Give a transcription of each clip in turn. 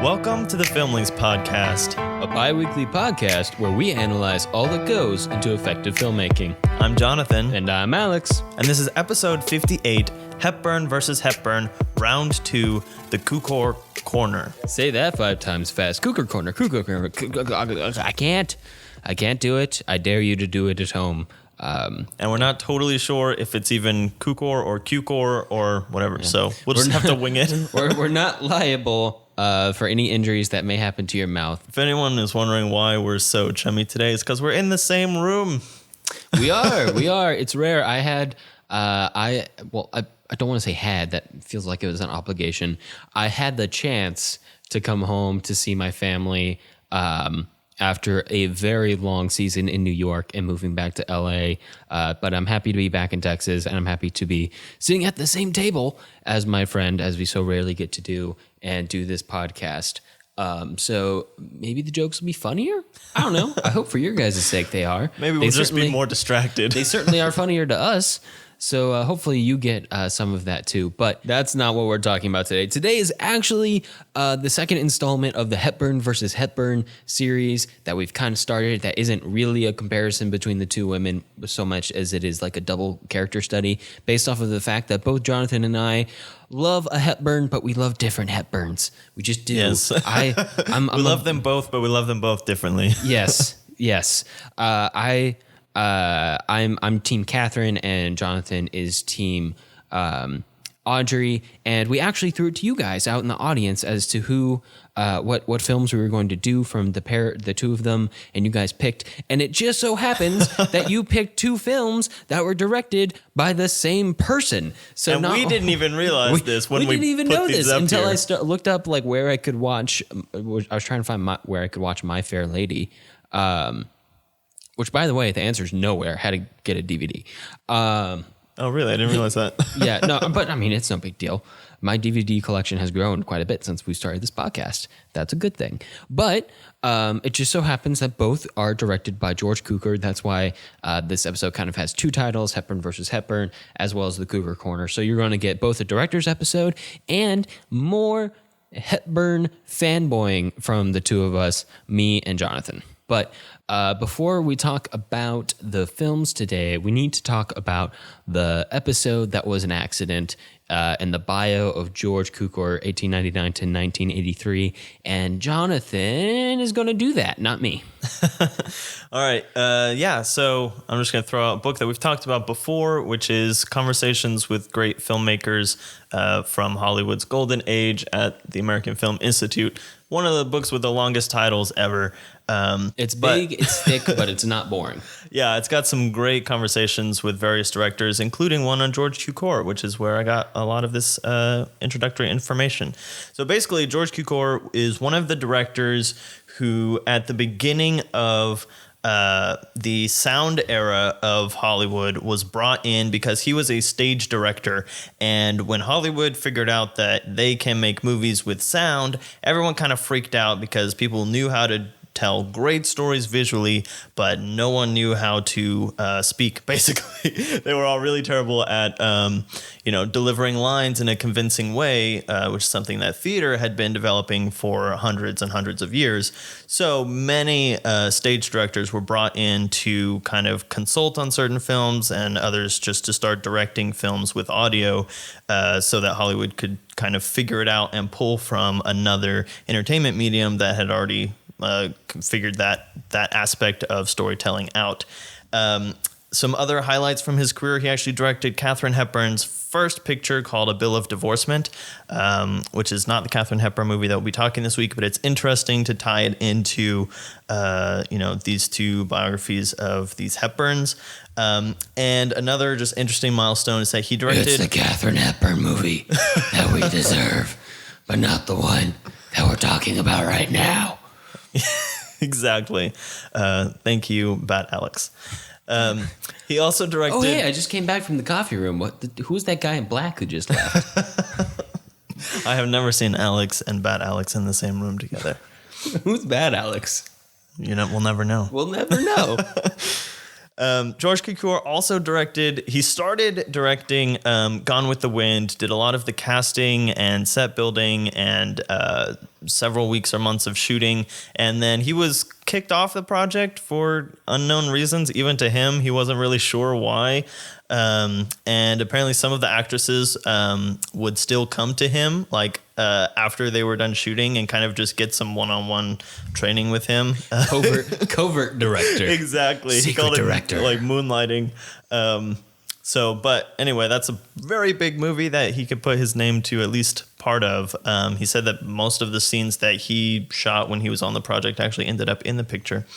Welcome to the Filmlings Podcast. A bi-weekly podcast where we analyze all that goes into effective filmmaking. I'm Jonathan. And I'm Alex. And this is episode 58, Hepburn versus Hepburn, round 2, the Cukor Corner. Say that 5 times fast. Cukor Corner, Cukor Corner. I can't do it. I dare you to do it at home. And we're not totally sure if it's even Cukor or Cukor or whatever, so we'll just have to wing it. We're not liable for any injuries that may happen to your mouth. If anyone is wondering why we're so chummy today, it's because we're in the same room. We are. It's rare. I don't want to say had. That feels like it was an obligation. I had the chance to come home to see my family after a very long season in New York and moving back to LA. But I'm happy to be back in Texas, and I'm happy to be sitting at the same table as my friend, as we so rarely get to do, and do this podcast. So maybe the jokes will be funnier? I don't know. I hope for your guys' sake they are. Maybe we'll just be more distracted. They certainly are funnier to us. So hopefully you get some of that too. But that's not what we're talking about today. Today is actually the second installment of the Hepburn versus Hepburn series that we've kind of started. That isn't really a comparison between the two women so much as it is like a double character study based off of the fact that both Jonathan and I love a Hepburn, but we love different Hepburns. We just do. Yes. We love them both, but we love them both differently. Yes. I'm Team Catherine, and Jonathan is Team Audrey, and we actually threw it to you guys out in the audience as to who, what films we were going to do from the two of them, and you guys picked, and it just so happens that you picked two films that were directed by the same person. So and we didn't even realize this when we didn't even put know these this up until here. I looked up like where I could watch. I was trying to find where I could watch My Fair Lady. Which, by the way, the answer is nowhere. Had to get a DVD. Oh, really? I didn't realize that. Yeah, no, but I mean, it's no big deal. My DVD collection has grown quite a bit since we started this podcast. That's a good thing. But it just so happens that both are directed by George Cukor. That's why this episode kind of has two titles, Hepburn versus Hepburn, as well as the Cukor Corner. So you're going to get both a director's episode and more Hepburn fanboying from the two of us, me and Jonathan. But before we talk about the films today, we need to talk about the episode that was an accident in the bio of George Cukor, 1899 to 1983. And Jonathan is going to do that, not me. All right. So I'm just going to throw out a book that we've talked about before, which is Conversations with Great Filmmakers from Hollywood's Golden Age at the American Film Institute. One of the books with the longest titles ever. It's big, it's thick, but it's not boring. Yeah, it's got some great conversations with various directors, including one on George Cukor, which is where I got a lot of this introductory information. So basically, George Cukor is one of the directors who, at the beginning of the sound era of Hollywood, was brought in because he was a stage director. And when Hollywood figured out that they can make movies with sound, everyone kind of freaked out because people knew how to tell great stories visually, but no one knew how to speak, basically. They were all really terrible at, delivering lines in a convincing way, which is something that theater had been developing for hundreds and hundreds of years. So many stage directors were brought in to kind of consult on certain films, and others just to start directing films with audio so that Hollywood could kind of figure it out and pull from another entertainment medium that had already figured that aspect of storytelling out. Some other highlights from his career: he actually directed Katharine Hepburn's first picture called A Bill of Divorcement, which is not the Katharine Hepburn movie that we'll be talking this week, but it's interesting to tie it into these two biographies of these Hepburns. And another just interesting milestone is that he directed... It's the Katharine Hepburn movie that we deserve, but not the one that we're talking about right now. Exactly. Thank you, Bat Alex. He also directed... Oh, hey, I just came back from the coffee room. Who's that guy in black who just left? I have never seen Alex and Bat Alex in the same room together. Who's Bad Alex? We'll never know. We'll never know. George Cukor also he started directing Gone with the Wind, did a lot of the casting and set building and several weeks or months of shooting, and then he was kicked off the project for unknown reasons. Even to him, he wasn't really sure why. And apparently some of the actresses would still come to him like after they were done shooting and kind of just get some one-on-one training with him. Covert director. Exactly. Secret he called director. it like moonlighting. But anyway, that's a very big movie that he could put his name to at least part of. He said that most of the scenes that he shot when he was on the project actually ended up in the picture.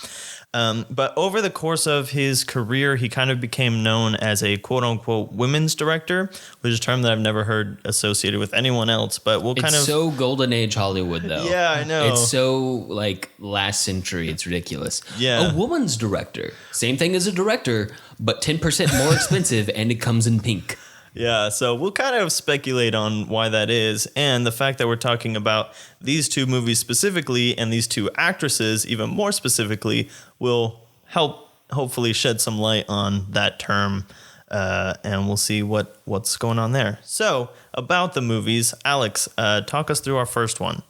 But over the course of his career, he kind of became known as a quote unquote women's director, which is a term that I've never heard associated with anyone else. But It's so golden age Hollywood, though. Yeah, I know. It's so like last century. It's ridiculous. Yeah. A woman's director. Same thing as a director, but 10% more expensive, and it comes in pink. Yeah, so we'll kind of speculate on why that is, and the fact that we're talking about these two movies specifically and these two actresses even more specifically will help hopefully shed some light on that term, and we'll see what's going on there. So, about the movies, Alex, talk us through our first one.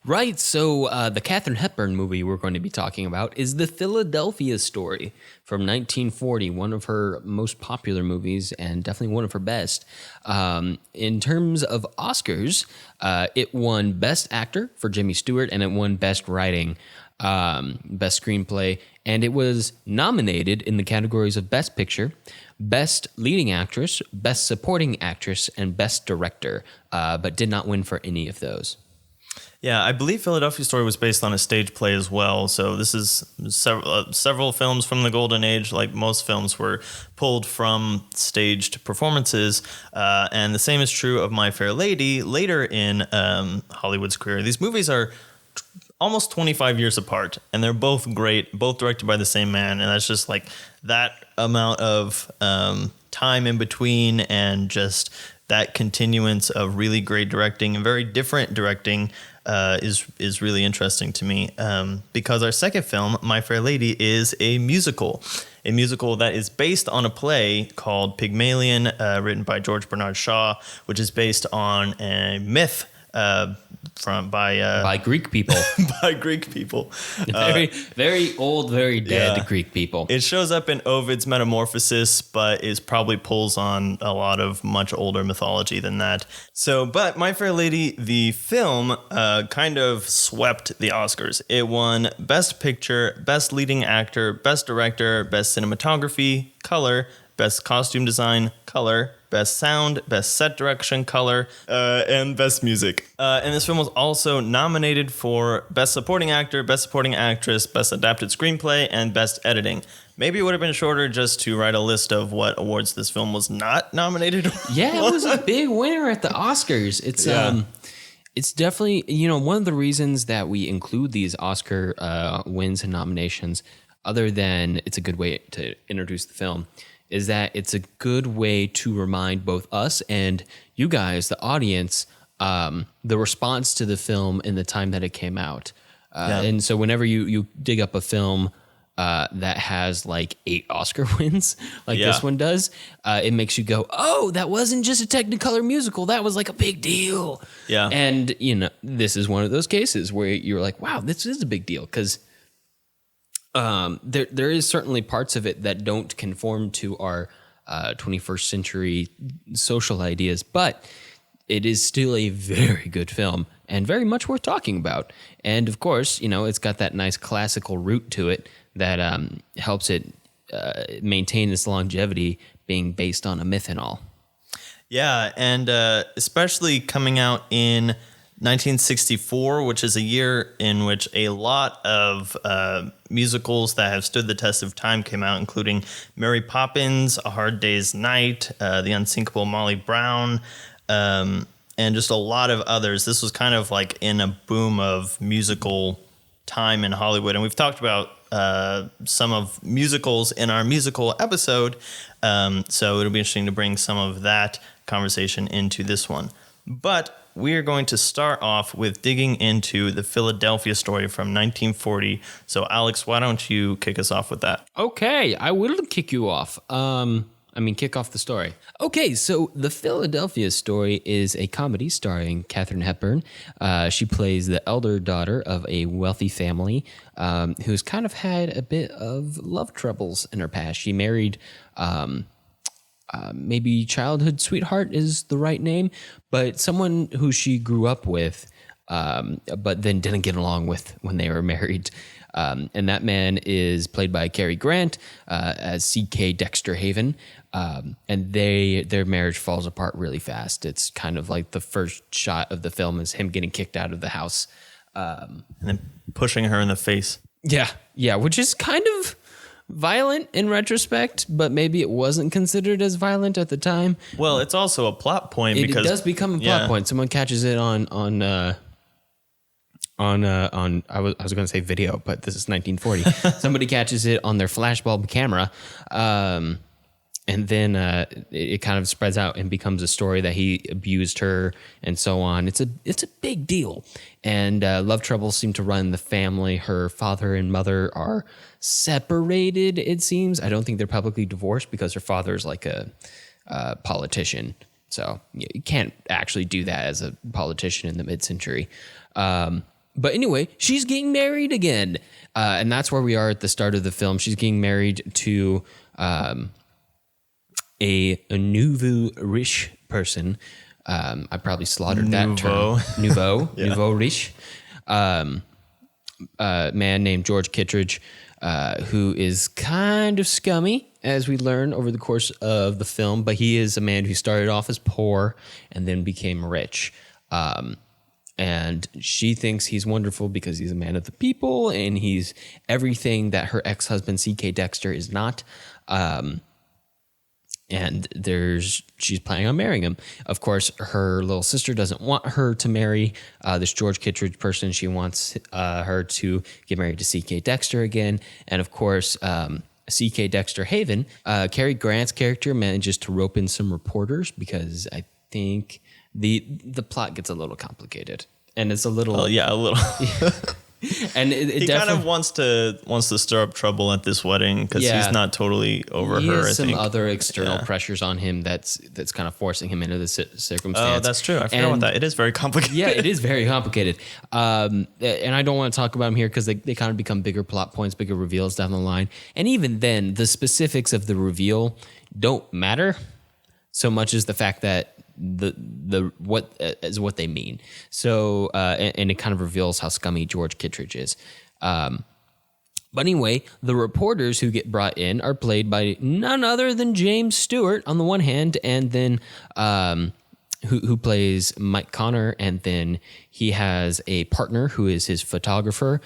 Right, so the Katharine Hepburn movie we're going to be talking about is The Philadelphia Story from 1940, one of her most popular movies and definitely one of her best. In terms of Oscars, it won Best Actor for Jimmy Stewart, and it won Best Writing, Best Screenplay, and it was nominated in the categories of Best Picture, Best Leading Actress, Best Supporting Actress, and Best Director, but did not win for any of those. Yeah, I believe Philadelphia Story was based on a stage play as well. So this is several films from the Golden Age. Like most films were pulled from staged performances. And the same is true of My Fair Lady later in Hollywood's career. These movies are almost 25 years apart, and they're both great, both directed by the same man. And that's just like that amount of time in between and just that continuance of really great directing and very different directing is really interesting to me because our second film, My Fair Lady, is a musical that is based on a play called Pygmalion, written by George Bernard Shaw, which is based on a myth by Greek people. by Greek people. Very, very old, very dead yeah. Greek people. It shows up in Ovid's Metamorphosis, but is probably pulls on a lot of much older mythology than that. So, but My Fair Lady, the film, kind of swept the Oscars. It won Best Picture, Best Leading Actor, Best Director, Best Cinematography, Color, Best Costume Design, Color, Best Sound, Best Set Direction, Color, and Best Music. And this film was also nominated for Best Supporting Actor, Best Supporting Actress, Best Adapted Screenplay, and Best Editing. Maybe it would have been shorter just to write a list of what awards this film was not nominated for. Yeah, it was a big winner at the Oscars. It's definitely, one of the reasons that we include these Oscar wins and nominations, other than it's a good way to introduce the film, is that it's a good way to remind both us and you guys, the audience, the response to the film in the time that it came out. And so whenever you dig up a film that has like 8 Oscar wins, like this one does, it makes you go, oh, that wasn't just a Technicolor musical. That was like a big deal. Yeah. And, this is one of those cases where you're like, wow, this is a big deal because there is certainly parts of it that don't conform to our 21st century social ideas, but it is still a very good film and very much worth talking about. And of course, it's got that nice classical root to it that helps it maintain its longevity, being based on a myth and all. Yeah, and especially coming out in 1964, which is a year in which a lot of musicals that have stood the test of time came out, including Mary Poppins, A Hard Day's Night, The Unsinkable Molly Brown, and just a lot of others. This was kind of like in a boom of musical time in Hollywood. And we've talked about some of musicals in our musical episode, so it'll be interesting to bring some of that conversation into this one. But we are going to start off with digging into the Philadelphia Story from 1940. So, Alex, why don't you kick us off with that? Okay, I will kick you off. kick off the story. Okay, so The Philadelphia Story is a comedy starring Katharine Hepburn. She plays the elder daughter of a wealthy family who's kind of had a bit of love troubles in her past. She married maybe childhood sweetheart is the right name, but someone who she grew up with, but then didn't get along with when they were married. And that man is played by Cary Grant as C.K. Dexter Haven. And their marriage falls apart really fast. It's kind of like the first shot of the film is him getting kicked out of the house. And then pushing her in the face. Yeah, which is kind of violent in retrospect, but maybe it wasn't considered as violent at the time. Well, it's also a plot point It because does become a plot point. Someone catches it on I was going to say video, but this is 1940. Somebody catches it on their flashbulb camera, and then it kind of spreads out and becomes a story that he abused her and so on. It's a big deal, and love troubles seem to run in the family. Her father and mother are separated, it seems. I don't think they're publicly divorced because her father is like a politician, so you can't actually do that as a politician in the mid-century. But anyway, she's getting married again. And that's where we are at the start of the film. She's getting married to a nouveau riche person. I probably slaughtered that term. Nouveau. Nouveau riche. A man named George Kittredge, who is kind of scummy, as we learn over the course of the film. But he is a man who started off as poor and then became rich. And she thinks he's wonderful because he's a man of the people and he's everything that her ex-husband, C.K. Dexter, is not. And she's planning on marrying him. Of course, her little sister doesn't want her to marry this George Kittredge person. She wants her to get married to C.K. Dexter again. And of course, C.K. Dexter Haven, Cary Grant's character manages to rope in some reporters because I think the plot gets a little complicated, and it's a little. Oh yeah, a little. And he kind of wants to stir up trouble at this wedding because he's not totally over he her. Has some other external pressures on him that's kind of forcing him into the circumstance. Oh, that's true. I forgot about that. It is very complicated. Yeah, it is very complicated. And I don't want to talk about them here because they kind of become bigger plot points, bigger reveals down the line. And even then, the specifics of the reveal don't matter so much as the fact that the what is what they mean. So and it kind of reveals how scummy George Kittredge is. But anyway, the reporters who get brought in are played by none other than James Stewart on the one hand, and then who plays Mike Connor, and then he has a partner who is his photographer,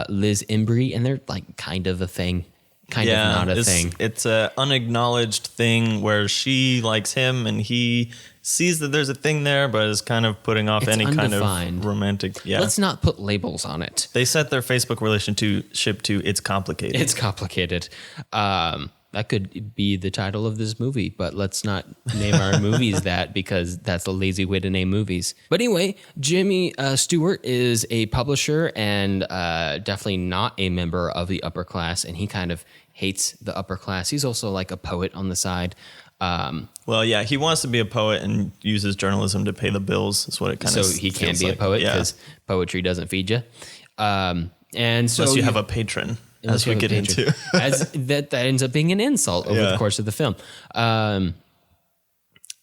Liz Embry, and they're like kind of a thing. Kind of not a thing. It's an unacknowledged thing where she likes him and he sees that there's a thing there, but is kind of putting off any kind of romantic. Yeah. Let's not put labels on it. They set their Facebook relationship to "It's complicated." It's complicated. That could be the title of this movie, but let's not name our movies that because that's a lazy way to name movies. But anyway, Jimmy Stewart is a publisher and definitely not a member of the upper class, and he kind of hates the upper class. He's also like a poet on the side. Well, yeah, he wants to be a poet and uses journalism to pay the bills. Is what it kind of. So he can't be a poet because poetry doesn't feed you. And so unless you have a patron. As we get into. As that ends up being an insult over the course of the film.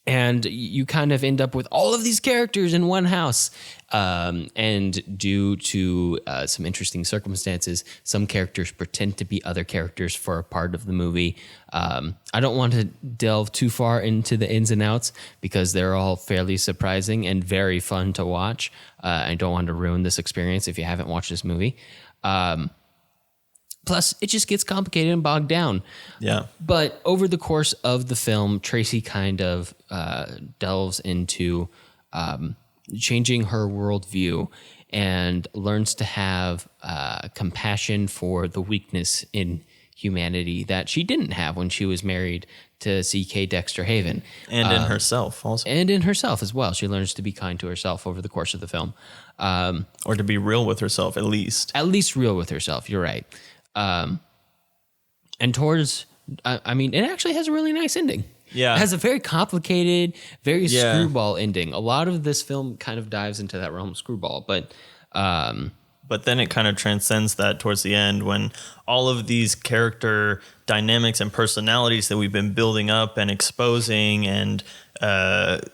And you kind of end up with all of these characters in one house. And due to some interesting circumstances, some characters pretend to be other characters for a part of the movie. I don't want to delve too far into the ins and outs because they're all fairly surprising and very fun to watch. I don't want to ruin this experience if you haven't watched this movie. Plus, it just gets complicated and bogged down. Yeah. But over the course of the film, Tracy kind of delves into changing her worldview and learns to have compassion for the weakness in humanity that she didn't have when she was married to C.K. Dexter Haven. And in herself also. And in herself as well. She learns to be kind to herself over the course of the film. Or to be real with herself, at least. At least real with herself, you're right. And towards I mean, it actually has a really nice ending. Yeah. It has a very complicated, very screwball ending. A lot of this film kind of dives into that realm of screwball, but then it kind of transcends that towards the end when all of these character dynamics and personalities that we've been building up and exposing and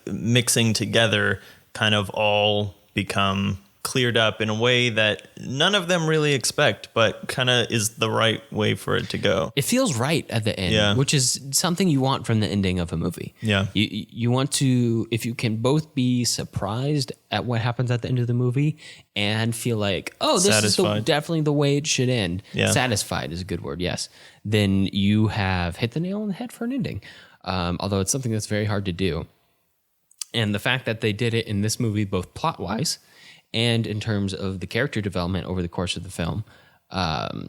mixing together kind of all become cleared up in a way that none of them really expect, but kind of is the right way for it to go. it feels right at the end, which is something you want from the ending of a movie. Yeah. You want to, if you can both be surprised at what happens at the end of the movie and feel like, oh, this Satisfied. is definitely the way it should end. Yeah. Satisfied is a good word, yes. Then you have hit the nail on the head for an ending. Although it's something that's very hard to do. And the fact that they did it in this movie, both plot-wise and in terms of the character development over the course of the film,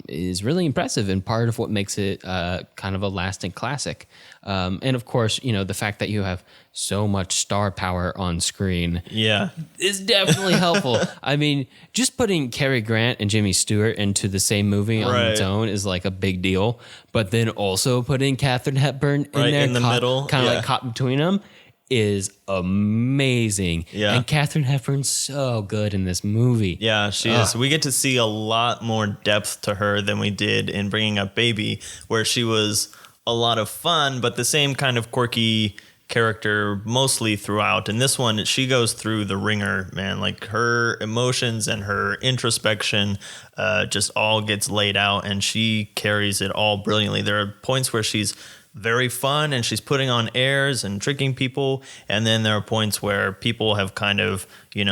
is really impressive and part of what makes it kind of a lasting classic. And of course, the fact that you have so much star power on screen is definitely helpful. I mean, just putting Cary Grant and Jimmy Stewart into the same movie on its own is like a big deal. But then also putting Katharine Hepburn in there, in the middle, kind of like caught between them, is amazing. Yeah. And Katharine Hepburn's so good in this movie. Yeah, she is. We get to see a lot more depth to her than we did in Bringing Up Baby, where she was a lot of fun, but the same kind of quirky character mostly throughout. And this one, she goes through the ringer, man. Like her emotions and her introspection just all gets laid out, and she carries it all brilliantly. There are points where she's very fun and she's putting on airs and tricking people, and then there are points where people have kind of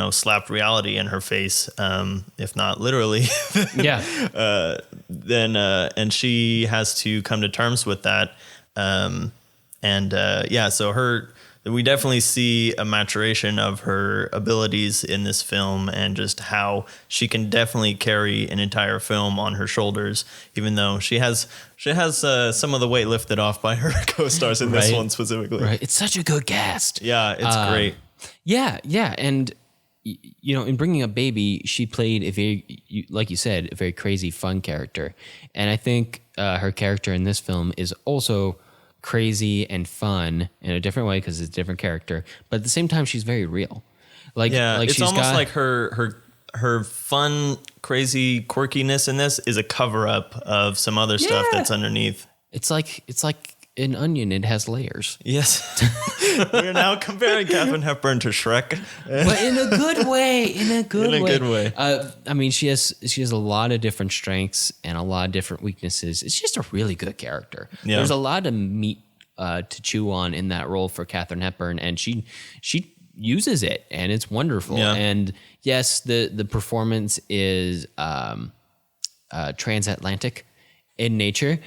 slapped reality in her face, if not literally. And she has to come to terms with that, so we definitely see a maturation of her abilities in this film, and just how she can definitely carry an entire film on her shoulders, even though she has some of the weight lifted off by her co-stars in this one specifically. Right. It's such a good cast. Yeah, it's great. Yeah. And, in Bringing Up Baby, she played a very, like you said, a very crazy, fun character. And I think her character in this film is also crazy and fun in a different way because it's a different character, but at the same time she's very real. It's almost like her fun, crazy quirkiness in this is a cover-up of some other stuff that's underneath. It's like an onion. It has layers. Yes. We're now comparing Katharine Hepburn to Shrek, but in a good way. Good way. I mean, she has a lot of different strengths and a lot of different weaknesses. It's just a really good character. Yeah. There's a lot of meat to chew on in that role for Katharine Hepburn, and she uses it, and it's wonderful. Yeah. And yes, the performance is transatlantic in nature,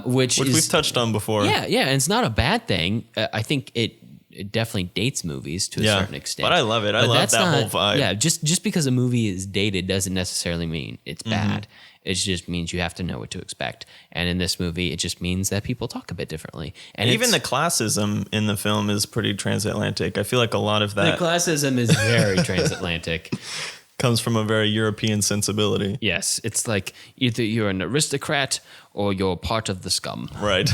which we've touched on before. Yeah, and it's not a bad thing. I think it definitely dates movies to a certain extent. But I love it. I love that whole vibe. Yeah, just because a movie is dated doesn't necessarily mean it's bad. It just means you have to know what to expect. And in this movie, it just means that people talk a bit differently. And even the classism in the film is pretty transatlantic. I feel like a lot of that the classism is very transatlantic. Comes from a very European sensibility. Yes, it's like either you're an aristocrat or you're part of the scum. Right.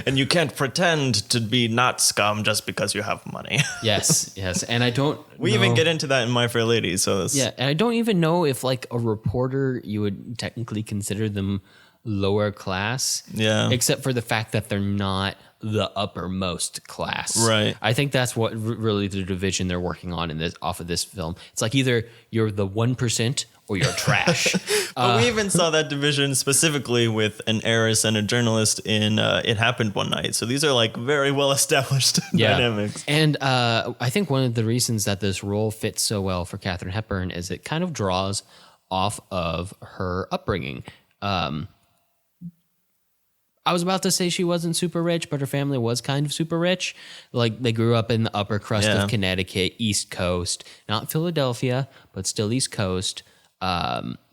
And you can't pretend to be not scum just because you have money. Yes. And I don't We even get into that in My Fair Lady. So yeah, and I don't even know if like a reporter, you would technically consider them lower class. Yeah. Except for the fact that they're not the uppermost class. Right. I think that's what really the division they're working on off of this film. It's like either you're the 1% or you're trash. But we even saw that division specifically with an heiress and a journalist in It Happened One Night. So these are like very well established dynamics. And I think one of the reasons that this role fits so well for Katharine Hepburn is it kind of draws off of her upbringing. I was about to say she wasn't super rich, but her family was kind of super rich. Like they grew up in the upper crust of Connecticut, East Coast, not Philadelphia, but still East Coast,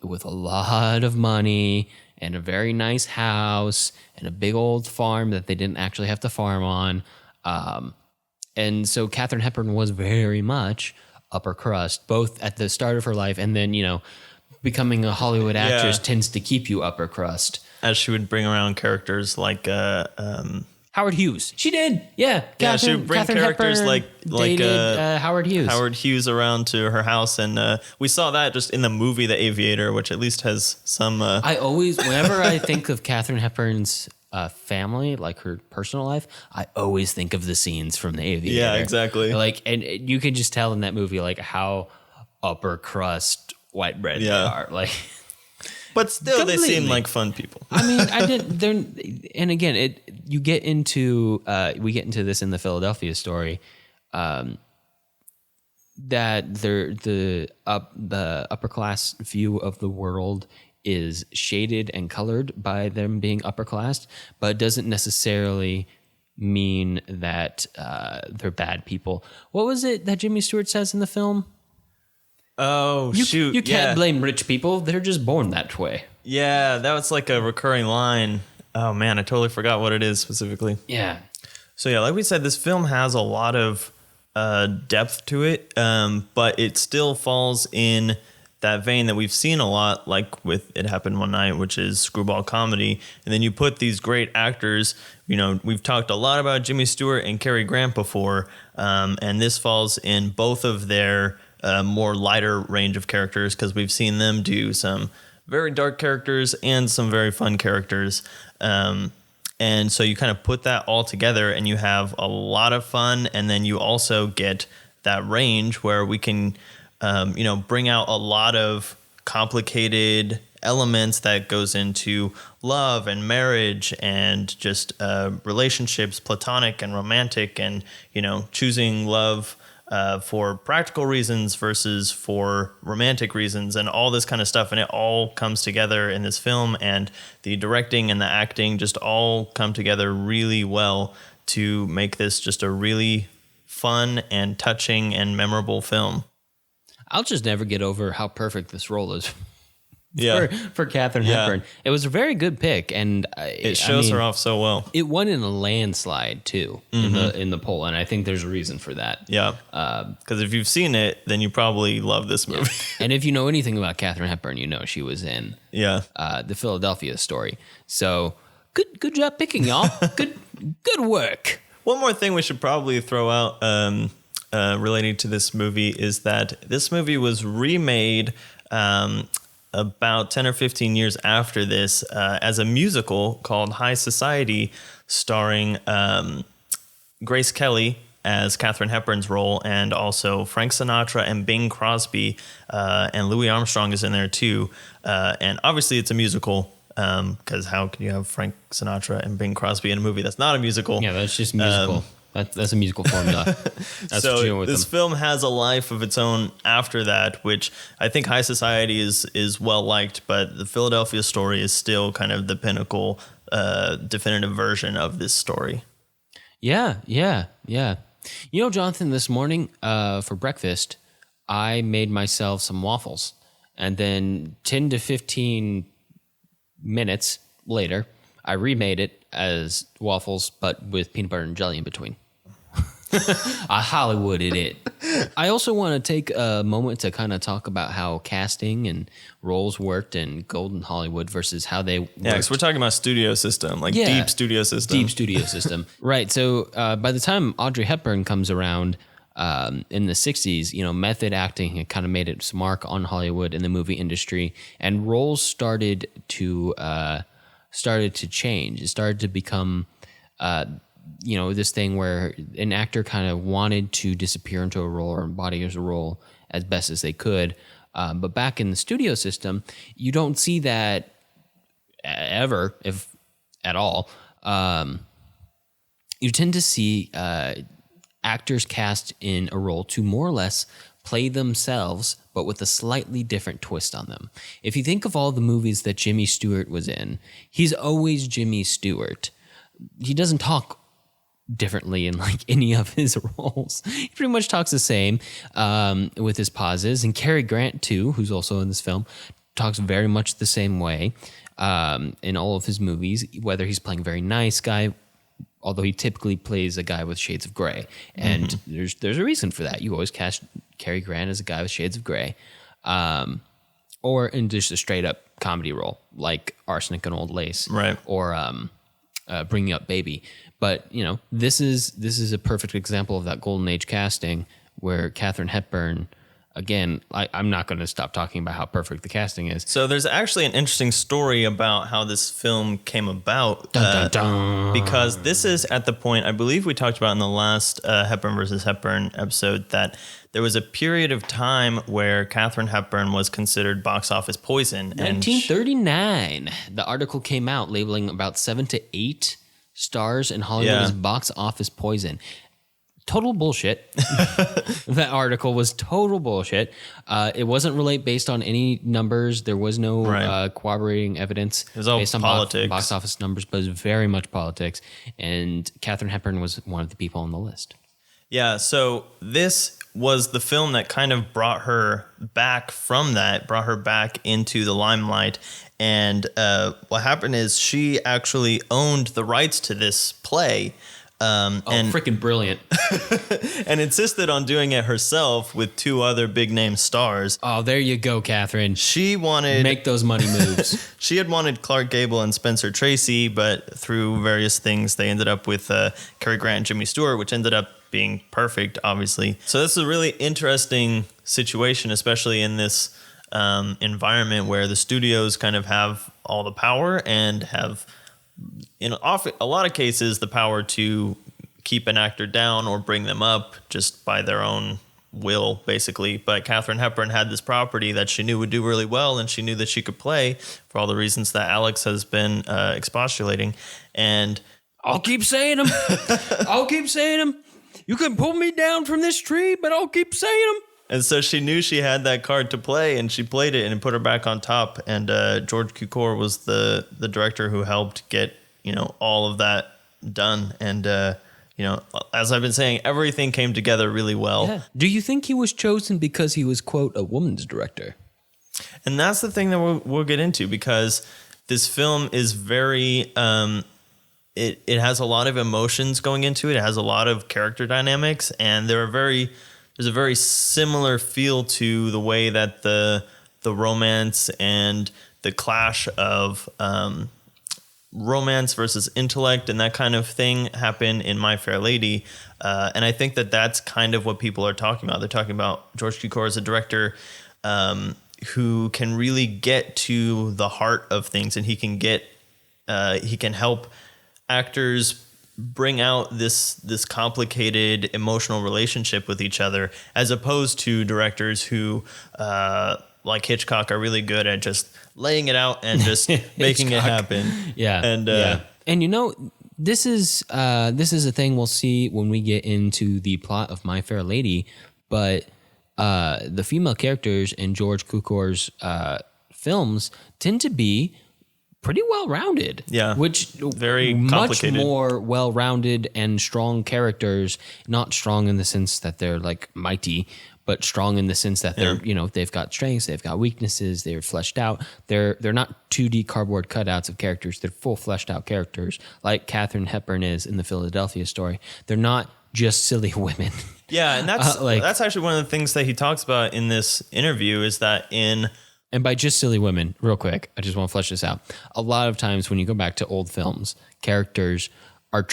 with a lot of money and a very nice house and a big old farm that they didn't actually have to farm on. And so Katharine Hepburn was very much upper crust, both at the start of her life and then, becoming a Hollywood actress tends to keep you upper crust. as she would bring around characters like Howard Hughes. She did. Yeah. She would bring Catherine characters Hepburn like dated, Howard Hughes. Howard Hughes around to her house, and we saw that just in the movie The Aviator, which at least has some. I always, whenever I think of Catherine Hepburn's family, like her personal life, I always think of the scenes from The Aviator. Yeah, exactly. Like, and you can just tell in that movie, like, how upper crust white bread they are. Like, but still, completely. They seem like fun people. I mean, I didn't. And again, we get into this in the Philadelphia story, that the upper class view of the world is shaded and colored by them being upper class, but it doesn't necessarily mean that they're bad people. What was it that Jimmy Stewart says in the film? Oh, shoot. You can't blame rich people. They're just born that way. Yeah, that was like a recurring line. Oh, man, I totally forgot what it is specifically. Yeah. So, yeah, like we said, this film has a lot of depth to it, but it still falls in that vein that we've seen a lot, like with It Happened One Night, which is screwball comedy. And then you put these great actors, we've talked a lot about Jimmy Stewart and Cary Grant before, and this falls in both of their more lighter range of characters, because we've seen them do some very dark characters and some very fun characters. And so you kind of put that all together and you have a lot of fun. And then you also get that range where we can, bring out a lot of complicated elements that goes into love and marriage and just relationships, platonic and romantic, and, choosing love for practical reasons versus for romantic reasons, and all this kind of stuff. And it all comes together in this film, and the directing and the acting just all come together really well to make this just a really fun and touching and memorable film. I'll just never get over how perfect this role is. Yeah, for Katharine Hepburn. It was a very good pick, and it shows her off so well. It won in a landslide too in the poll, and I think there's a reason for that. Yeah, because if you've seen it, then you probably love this movie. Yeah. And if you know anything about Katharine Hepburn, she was in the Philadelphia Story. So good job picking, y'all. good work. One more thing we should probably throw out relating to this movie is that this movie was remade about 10 or 15 years after this as a musical called High Society, starring Grace Kelly as Katharine Hepburn's role, and also Frank Sinatra and Bing Crosby, and Louis Armstrong is in there too. And obviously it's a musical, because how can you have Frank Sinatra and Bing Crosby in a movie that's not a musical? Yeah, that's just musical. That's a musical formula. That's so what you're doing with this film has a life of its own after that, which I think High Society is well liked, but the Philadelphia Story is still kind of the pinnacle, definitive version of this story. Yeah. Jonathan, this morning for breakfast, I made myself some waffles, and then 10 to 15 minutes later, I remade it as waffles, but with peanut butter and jelly in between. I Hollywooded it. I also want to take a moment to kind of talk about how casting and roles worked in Golden Hollywood versus how they worked. Yeah, because we're talking about studio system, deep studio system. Deep studio system. Right. So by the time Audrey Hepburn comes around in the 60s, method acting had kind of made its mark on Hollywood in the movie industry, and roles started to change. It started to become, this thing where an actor kind of wanted to disappear into a role or embody as a role as best as they could. But back in the studio system, you don't see that ever, if at all. You tend to see actors cast in a role to more or less play themselves, but with a slightly different twist on them. If you think of all the movies that Jimmy Stewart was in, he's always Jimmy Stewart. He doesn't talk differently in any of his roles. He pretty much talks the same with his pauses. And Cary Grant, too, who's also in this film, talks very much the same way in all of his movies, whether he's playing a very nice guy, although he typically plays a guy with shades of gray. And there's a reason for that. You always cast Cary Grant as a guy with shades of gray, or in just a straight up comedy role, like Arsenic and Old Lace, Right. or Bringing Up Baby. But this is a perfect example of that golden age casting where Katharine Hepburn. Again, I'm not going to stop talking about how perfect the casting is. So there's actually an interesting story about how this film came about. Dun, dun, dun. Because this is at the point, I believe we talked about in the last Hepburn versus Hepburn episode, that there was a period of time where Katharine Hepburn was considered box office poison. 1939, the article came out labeling about 7 to 8 stars in Hollywood as box office poison. Total bullshit. That article was total bullshit. It wasn't really based on any numbers. There was no corroborating evidence. It was all based on politics. Box office numbers, but it was very much politics. And Katharine Hepburn was one of the people on the list. Yeah, so this was the film that kind of brought her back from that, brought her back into the limelight. And what happened is she actually owned the rights to this play. And freaking brilliant. And insisted on doing it herself with 2 other big name stars. Oh, there you go, Catherine. She wanted... Make those money moves. She had wanted Clark Gable and Spencer Tracy, but through various things, they ended up with Cary Grant and Jimmy Stewart, which ended up being perfect, obviously. So this is a really interesting situation, especially in this environment where the studios kind of have all the power and have... in a lot of cases, the power to keep an actor down or bring them up just by their own will, basically. But Katharine Hepburn had this property that she knew would do really well, and she knew that she could play for all the reasons that Alex has been expostulating. And I'll keep saying them. I'll keep saying them. You can pull me down from this tree, but I'll keep saying them. And so she knew she had that card to play, and she played it and put her back on top. And George Cukor was the director who helped get all of that done. And as I've been saying, everything came together really well. Yeah. Do you think he was chosen because he was, quote, a woman's director? And that's the thing that we'll get into, because this film is very it has a lot of emotions going into it. It has a lot of character dynamics, and there's a very similar feel to the way that the romance and the clash of romance versus intellect and that kind of thing happen in My Fair Lady. And I think that that's kind of what people are talking about. They're talking about George Cukor as a director who can really get to the heart of things, and he can help actors bring out this complicated emotional relationship with each other, as opposed to directors who like Hitchcock are really good at just laying it out and just making it happen. Yeah. And this is a thing we'll see when we get into the plot of My Fair Lady, but the female characters in George Cukor's films tend to be pretty well-rounded. Yeah. Which very much complicated. more well-rounded and strong characters, not strong in the sense that they're like mighty, but strong in the sense that they're, they've got strengths, they've got weaknesses, they're fleshed out. They're not 2D cardboard cutouts of characters. They're full fleshed out characters, like Katharine Hepburn is in the Philadelphia Story. They're not just silly women. Yeah, and that's actually one of the things that he talks about in this interview, is that And by just silly women, real quick, I just want to flesh this out. A lot of times when you go back to old films, characters are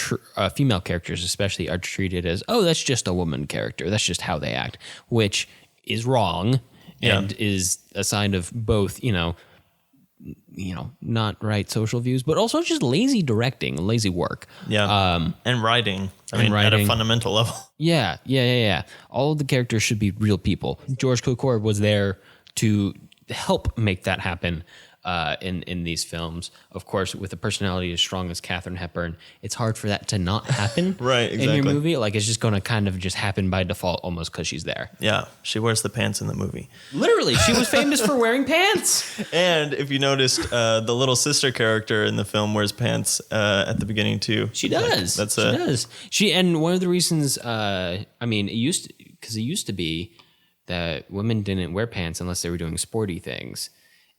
female characters especially are treated as, oh, that's just a woman character. That's just how they act, which is wrong and is a sign of both, not right social views, but also just lazy directing, lazy work. Yeah. And writing. At a fundamental level. Yeah. All of the characters should be real people. George Cukor was there to help make that happen in these films. Of course, with a personality as strong as Katharine Hepburn, it's hard for that to not happen right, exactly. in your movie. Like, it's just going to kind of just happen by default almost because she's there. Yeah, she wears the pants in the movie. Literally, she was famous for wearing pants. And if you noticed, the little sister character in the film wears pants at the beginning too. She does. She does. And one of the reasons, it used to be that women didn't wear pants unless they were doing sporty things.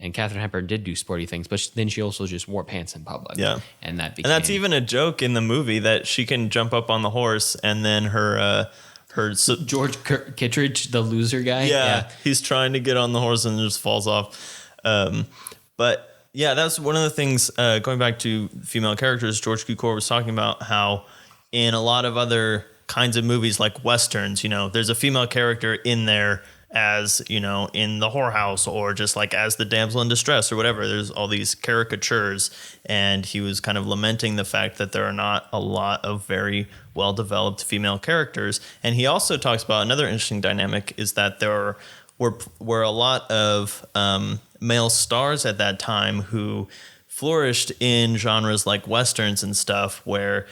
And Katharine Hepburn did do sporty things, but then she also just wore pants in public. Yeah. And that's even a joke in the movie, that she can jump up on the horse, and then George Kittredge, the loser guy. Yeah, he's trying to get on the horse and just falls off. But yeah, that's one of the things, going back to female characters, George Cukor was talking about how in a lot of other kinds of movies like Westerns, there's a female character in there as, in the whorehouse or just like as the damsel in distress or whatever. There's all these caricatures. And he was kind of lamenting the fact that there are not a lot of very well-developed female characters. And he also talks about another interesting dynamic is that there were a lot of male stars at that time who flourished in genres like Westerns and stuff where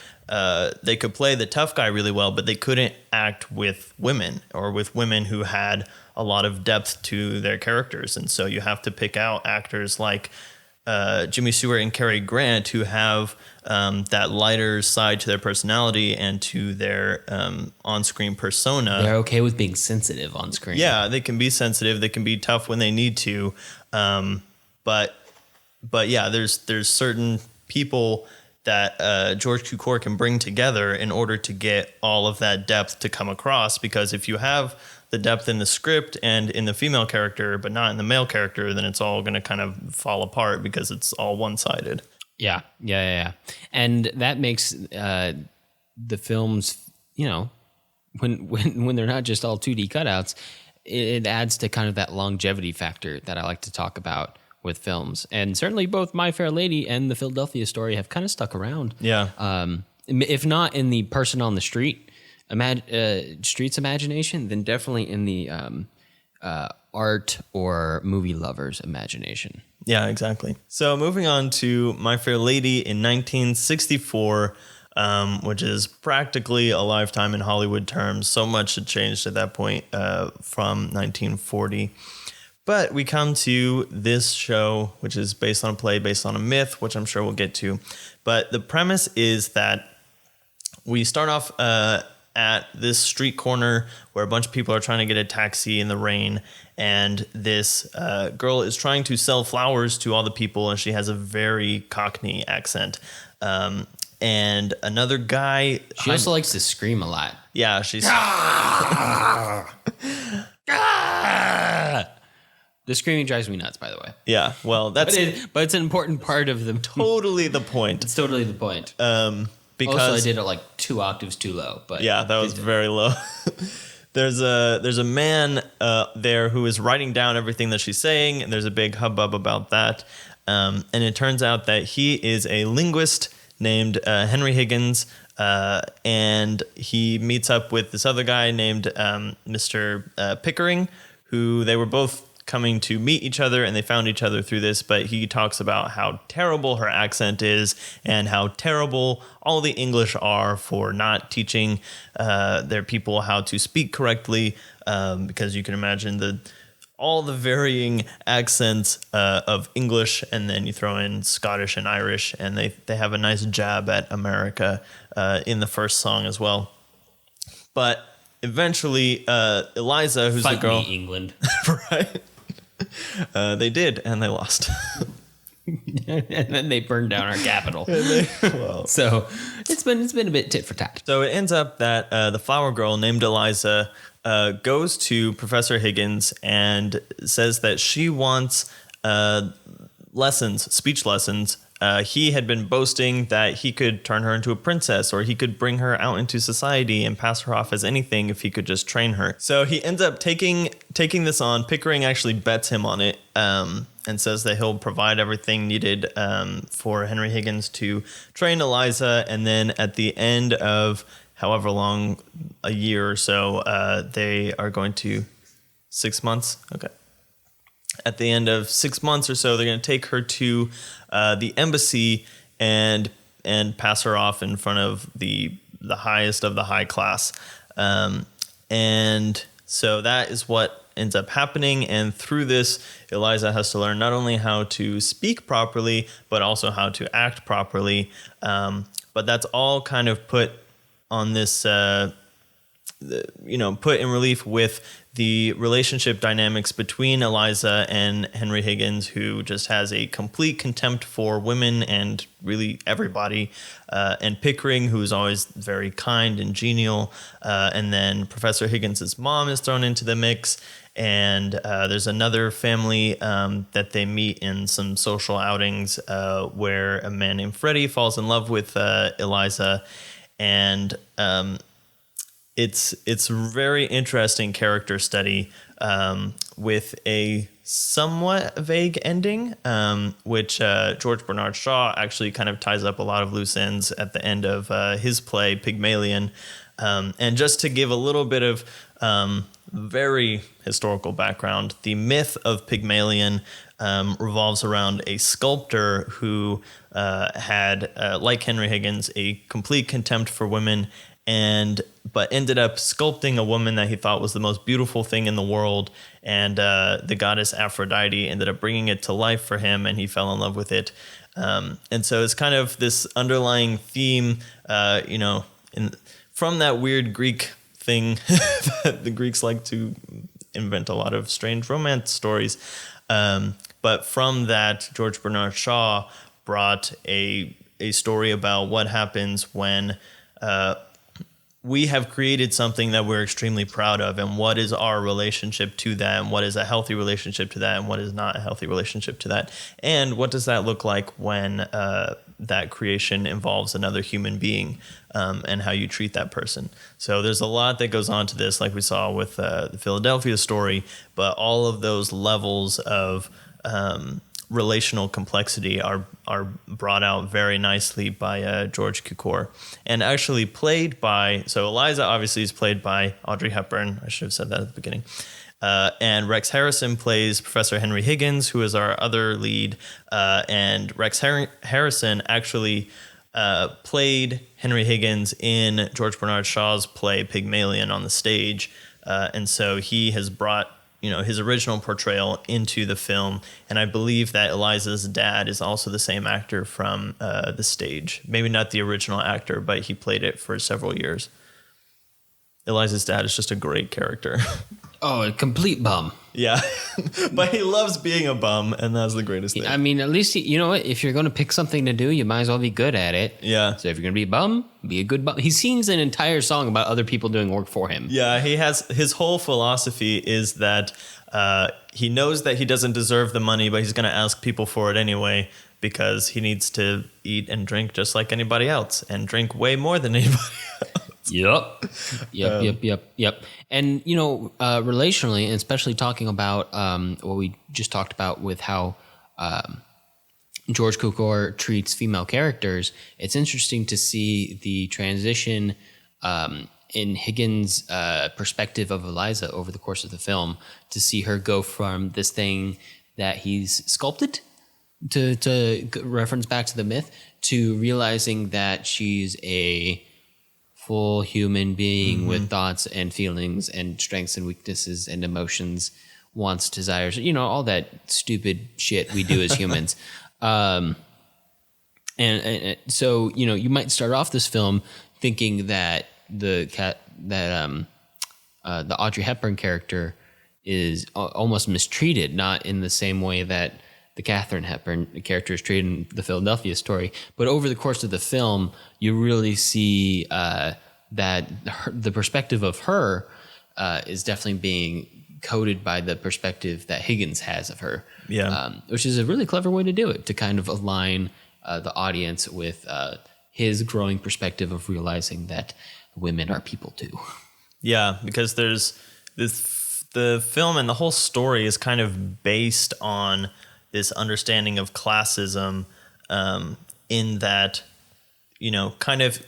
they could play the tough guy really well, but they couldn't act with women or with women who had a lot of depth to their characters. And so you have to pick out actors like Jimmy Stewart and Cary Grant who have that lighter side to their personality and to their on-screen persona. They're okay with being sensitive on screen. Yeah, they can be sensitive. They can be tough when they need to. But yeah, there's certain people that George Cukor can bring together in order to get all of that depth to come across. Because if you have the depth in the script and in the female character, but not in the male character, then it's all going to kind of fall apart because it's all one-sided. Yeah. And that makes the films, when they're not just all 2D cutouts, it adds to kind of that longevity factor that I like to talk about with films. And certainly both My Fair Lady and The Philadelphia Story have kind of stuck around. Yeah. If not in the person on the street's imagination, then definitely in the art or movie lovers' imagination. Yeah, exactly. So moving on to My Fair Lady in 1964, which is practically a lifetime in Hollywood terms. So much had changed at that point from 1940. But we come to this show, which is based on a play, based on a myth, which I'm sure we'll get to. But the premise is that we start off at this street corner where a bunch of people are trying to get a taxi in the rain. And this girl is trying to sell flowers to all the people, and she has a very Cockney accent. And another guy... She also likes to scream a lot. Yeah, she's... The screaming drives me nuts, by the way. Yeah, well, that's... But it's an important part of the... Totally the point. It's totally the point. Because also, I did it like 2 octaves too low. But yeah, that was very low. There's a man there who is writing down everything that she's saying, and there's a big hubbub about that. And it turns out that he is a linguist named Henry Higgins, and he meets up with this other guy named Mr. Pickering, who they were both coming to meet each other, and they found each other through this. But he talks about how terrible her accent is and how terrible all the English are for not teaching their people how to speak correctly, because you can imagine all the varying accents of English, and then you throw in Scottish and Irish, and they have a nice jab at America in the first song as well. But eventually, Eliza, who's Fight the girl... me, England. Right? They did, and they lost. And then they burned down our capital. Well. So it's been a bit tit for tat. So it ends up that the flower girl named Eliza goes to Professor Higgins and says that she wants speech lessons. He had been boasting that he could turn her into a princess, or he could bring her out into society and pass her off as anything if he could just train her. So he ends up taking this on. Pickering actually bets him on it, and says that he'll provide everything needed for Henry Higgins to train Eliza. And then at the end of however long, a year or so, they are going to 6 months. Okay. At the end of 6 months or so, they're going to take her to the embassy and pass her off in front of the highest of the high class. And so that is what ends up happening. And through this, Eliza has to learn not only how to speak properly, but also how to act properly. But that's all kind of put on this put in relief with the relationship dynamics between Eliza and Henry Higgins, who just has a complete contempt for women and really everybody, and Pickering, who's always very kind and genial, and then Professor Higgins's mom is thrown into the mix, and there's another family that they meet in some social outings where a man named Freddie falls in love with Eliza, and it's a very interesting character study with a somewhat vague ending, which George Bernard Shaw actually kind of ties up a lot of loose ends at the end of his play Pygmalion. And just to give a little bit of very historical background, the myth of Pygmalion revolves around a sculptor who had, like Henry Higgins, a complete contempt for women, but ended up sculpting a woman that he thought was the most beautiful thing in the world, and the goddess Aphrodite ended up bringing it to life for him, and he fell in love with it. And so it's kind of this underlying theme, from that weird Greek thing that the Greeks like to invent a lot of strange romance stories. But from that, George Bernard Shaw brought a story about what happens when we have created something that we're extremely proud of, and what is our relationship to that, and what is a healthy relationship to that, and what is not a healthy relationship to that, and what does that look like when that creation involves another human being, and how you treat that person. So there's a lot that goes on to this, like we saw with the Philadelphia story, but all of those levels of relational complexity are brought out very nicely by George Cukor, and actually played by, so Eliza obviously is played by Audrey Hepburn. I should have said that at the beginning. And Rex Harrison plays Professor Henry Higgins, who is our other lead. And Rex Harrison actually played Henry Higgins in George Bernard Shaw's play Pygmalion on the stage. And so he has brought his original portrayal into the film, and I believe that Eliza's dad is also the same actor from the stage. Maybe not the original actor, but he played it for several years. Eliza's dad is just a great character. Oh, a complete bum. Yeah, but he loves being a bum, and that's the greatest thing. I mean, at least, you know what? If you're going to pick something to do, you might as well be good at it. Yeah. So if you're going to be a bum, be a good bum. He sings an entire song about other people doing work for him. Yeah, he has, his whole philosophy is that he knows that he doesn't deserve the money, but he's going to ask people for it anyway, because he needs to eat and drink just like anybody else, and drink way more than anybody else. Yep. And, relationally, and especially talking about what we just talked about with how George Cukor treats female characters, it's interesting to see the transition in Higgins' perspective of Eliza over the course of the film, to see her go from this thing that he's sculpted, to reference back to the myth, to realizing that she's a full human being with thoughts and feelings and strengths and weaknesses and emotions, wants, desires, all that stupid shit we do as humans. And so, you might start off this film thinking that the Audrey Hepburn character is almost mistreated, not in the same way that the Katharine Hepburn character is treated in the Philadelphia story. But over the course of the film, you really see that the perspective of her is definitely being coded by the perspective that Higgins has of her. Yeah. Which is a really clever way to do it, to kind of align the audience with his growing perspective of realizing that women are people too. Yeah, because there's the film and the whole story is kind of based on this understanding of classism, in that, kind of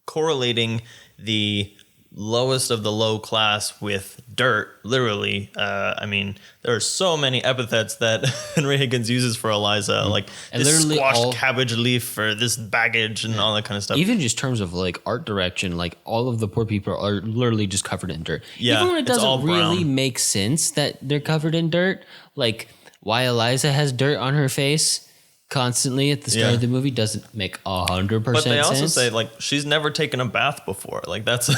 correlating the lowest of the low class with dirt, literally. There are so many epithets that Henry Higgins uses for Eliza, like and this squashed cabbage leaf for this baggage and all that kind of stuff. Even just terms of like art direction, like all of the poor people are literally just covered in dirt. Yeah, even when it doesn't really make sense that they're covered in dirt, like why Eliza has dirt on her face constantly at the start of the movie doesn't make 100% sense. But they also say, like, she's never taken a bath before. Like, that's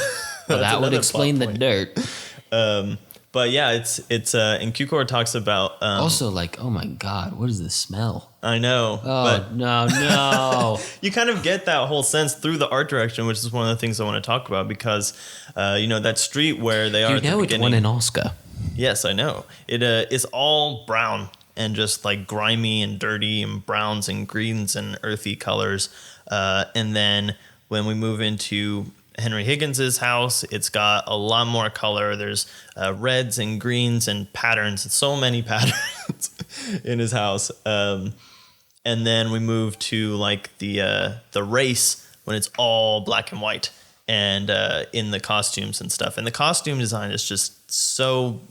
Well, that would another explain the plot dirt. But yeah, it's and Cukor talks about Also, like, oh my God, what is the smell? I know, Oh, but no. you kind of get that whole sense through the art direction, which is one of the things I want to talk about because that street where they are You at the know, it's beginning. won an Oscar. Yes, I know. It is all brown and just like grimy and dirty and browns and greens and earthy colors. And then when we move into Henry Higgins's house, it's got a lot more color. There's reds and greens and patterns. So many patterns in his house. And then we move to like the race when it's all black and white and in the costumes and stuff. And the costume design is just so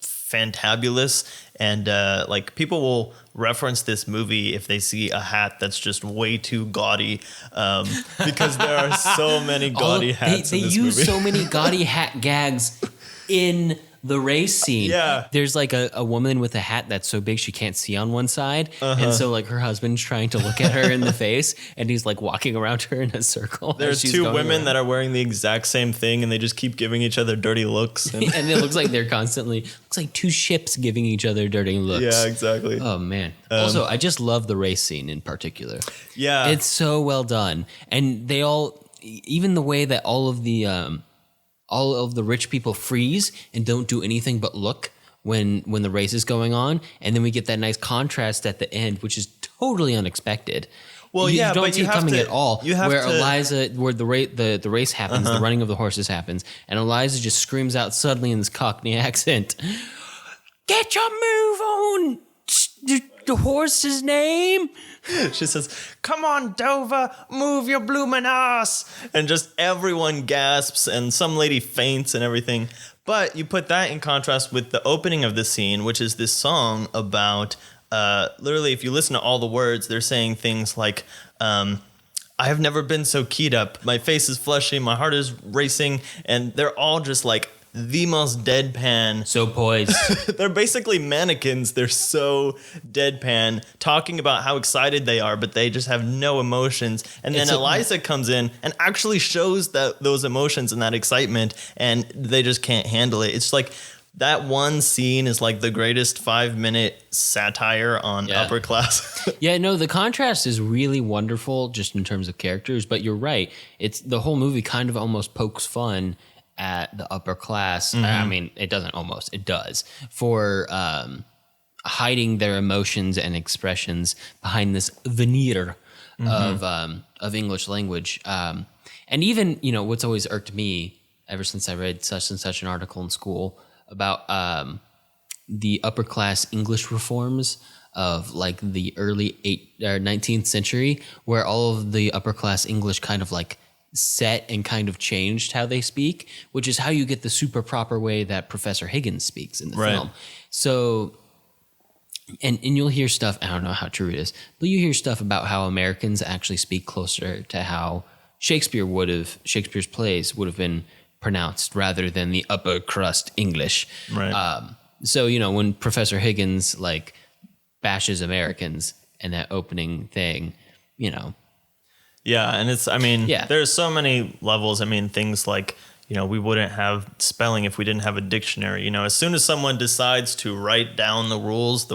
fantabulous. And like people will reference this movie if they see a hat that's just way too gaudy because there are so many gaudy hats they in this use movie. so many gaudy hat gags in the race scene. Yeah. There's like a woman with a hat that's so big she can't see on one side. And so like her husband's trying to look at her in the face and he's like walking around her in a circle. There's two women that are wearing the exact same thing and they just keep giving each other dirty looks. And and it looks like they're constantly, looks like two ships giving each other dirty looks. yeah, exactly. Oh man. Also, I just love the race scene in particular. Yeah. It's so well done. And they all, even the way that all of the rich people freeze and don't do anything but look when the race is going on, and then we get that nice contrast at the end, which is totally unexpected. Well, you yeah, don't but see you it have coming to- at all. you have where to- Eliza, where the race happens, the running of the horses happens, and Eliza just screams out suddenly in this Cockney accent, "Get your move on! The horse's name." She says, "Come on, Dover, move your bloomin' ass." And just everyone gasps and some lady faints and everything. But you put that in contrast with the opening of the scene, which is this song about, literally, if you listen to all the words, they're saying things like, I have never been so keyed up. My face is flushy, my heart is racing. And they're all just like the most deadpan. So poised. They're basically mannequins. They're so deadpan, talking about how excited they are, but they just have no emotions. And then Eliza comes in and actually shows those emotions and that excitement, and they just can't handle it. It's like that one scene is like the greatest 5-minute satire on upper class. Yeah, no, the contrast is really wonderful just in terms of characters, but you're right. It's the whole movie kind of almost pokes fun at the upper class. I mean, it doesn't almost, it does, for hiding their emotions and expressions behind this veneer of English language. And even, what's always irked me ever since I read such and such an article in school about the upper class English reforms of like the early 19th century, where all of the upper class English kind of like set and kind of changed how they speak, which is how you get the super proper way that Professor Higgins speaks in the film. So, and you'll hear stuff, I don't know how true it is, but you hear stuff about how Americans actually speak closer to how Shakespeare's plays would have been pronounced rather than the upper crust English. Right. So, when Professor Higgins like bashes Americans in that opening thing, Yeah, and there's so many levels. I mean, things like, we wouldn't have spelling if we didn't have a dictionary. As soon as someone decides to write down the rules,